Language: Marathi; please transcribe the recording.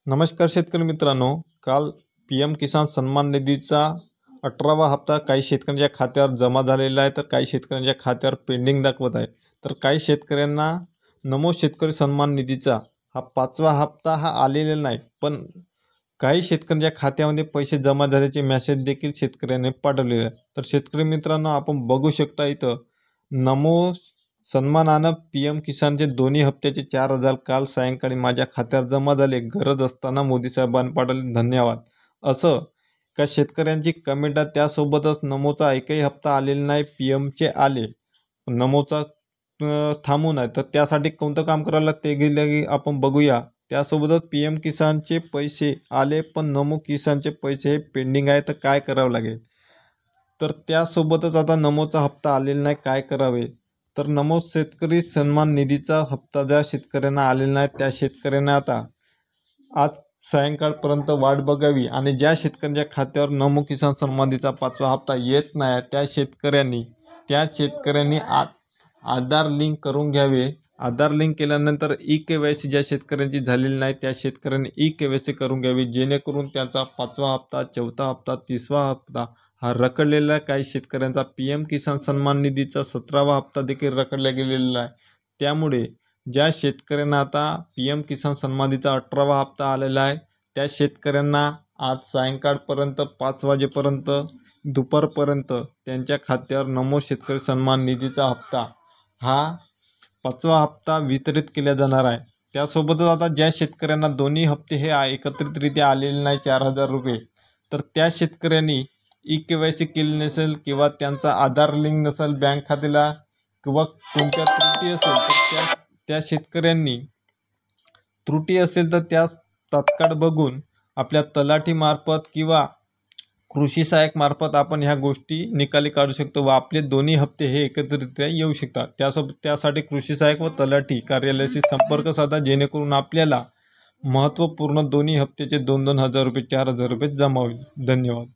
नमस्कार शेतकरी मित्रांनो, काल PM किसान सन्मान निधीचा 18वा हप्ता काही शेतकऱ्यांच्या खात्यावर जमा झालेला आहे, तर काही शेतकऱ्यांच्या खात्यावर पेंडिंग दाखवत आहे। तर काही शेतकऱ्यांना नमो शेतकरी सन्मान निधीचा हा 5वा हप्ता आलेला नाही, पण काही शेतकऱ्यांच्या खात्यामध्ये पैसे जमा झाल्याचे मेसेज देखील शेतकऱ्यांनी पाठवलेले आहे। तर शेतकरी मित्रांनो, आपण बघू शकता इथं नमो सन्मानानं PM किसानचे दोन्ही हप्त्याचे 4,000 काल सायंकाळी माझ्या खात्यावर जमा झाले। गरज असताना मोदी साहेबांनी पाठवले, धन्यवाद। असं का शेतकऱ्यांची कमेंट आहे। त्यासोबतच नमोचा एकही हप्ता आलेला नाही, PMचे आले, नमोचा थांबून आहे। तर त्यासाठी कोणतं काम करावं लागतं ते गेलं की आपण बघूया। त्यासोबतच PM किसानचे पैसे आले, पण नमो किसानचे पैसे हे पेंडिंग आहे, तर काय करावं लागेल? तर त्यासोबतच आता नमोचा हप्ता आलेला नाही, काय करावे? तर नमो शेतकरी सन्मान निधीचा हप्ता ज्या शेतकऱ्यांना आलेला नाही, त्या शेतकऱ्यांना आता आज सायंकाळपर्यंत वाट बघावी आणि ज्या शेतकऱ्यांच्या खात्यावर नमो किसान सन्मान निधीचा 5वा हप्ता येत नाही, त्या शेतकऱ्यांनी आधार लिंक करून घ्यावे। आधार लिंक केल्यानंतर KYC ज्या शेतकऱ्यांची झालेली नाही, त्या शेतकऱ्यांनी KYC करून घ्यावी, जेणेकरून त्याचा 5वा हप्ता, 4था हप्ता, 30वा हप्ता हा रखडलेला काही शेतकऱ्यांचा PM किसान सन्मान निधीचा 17वा हप्ता देखील रखडला गेलेला आहे। त्यामुळे ज्या शेतकऱ्यांना आता PM किसान सन्मान निधीचा 18वा हप्ता आलेला आहे, त्या शेतकऱ्यांना आज सायंकाळपर्यंत 5 वाजेपर्यंत दुपारपर्यंत त्यांच्या खात्यावर नमो शेतकरी सन्मान निधीचा हप्ता हा 5वा हप्ता वितरित केला जाणार आहे। त्यासोबतच आता ज्या शेतकऱ्यांना दोन्ही हप्ते हे एकत्रितरित्या आलेले नाही 4,000 रुपये, तर त्या शेतकऱ्यांनी KYC केली नसेल किंवा त्यांचा आधार लिंक नसेल बँक खात्याला किंवा कोणत्या त्रुटी असेल, तर त्या शेतकऱ्यांनी त्रुटी असेल तर त्यास तात्काळ बघून आपल्या तलाठी मार्फत किंवा कृषी सहाय्यक मार्फत आपण ह्या गोष्टी निकाली काढू शकतो व आपले दोन्ही हप्ते हे एकत्रितरित्या येऊ शकतात। त्यासाठी कृषी सहाय्यक व तलाठी कार्यालयाशी संपर्क साधा, जेणेकरून आपल्याला महत्त्वपूर्ण दोन्ही हप्त्याचे 2,000 रुपये 4,000 रुपये जमा होईल। धन्यवाद।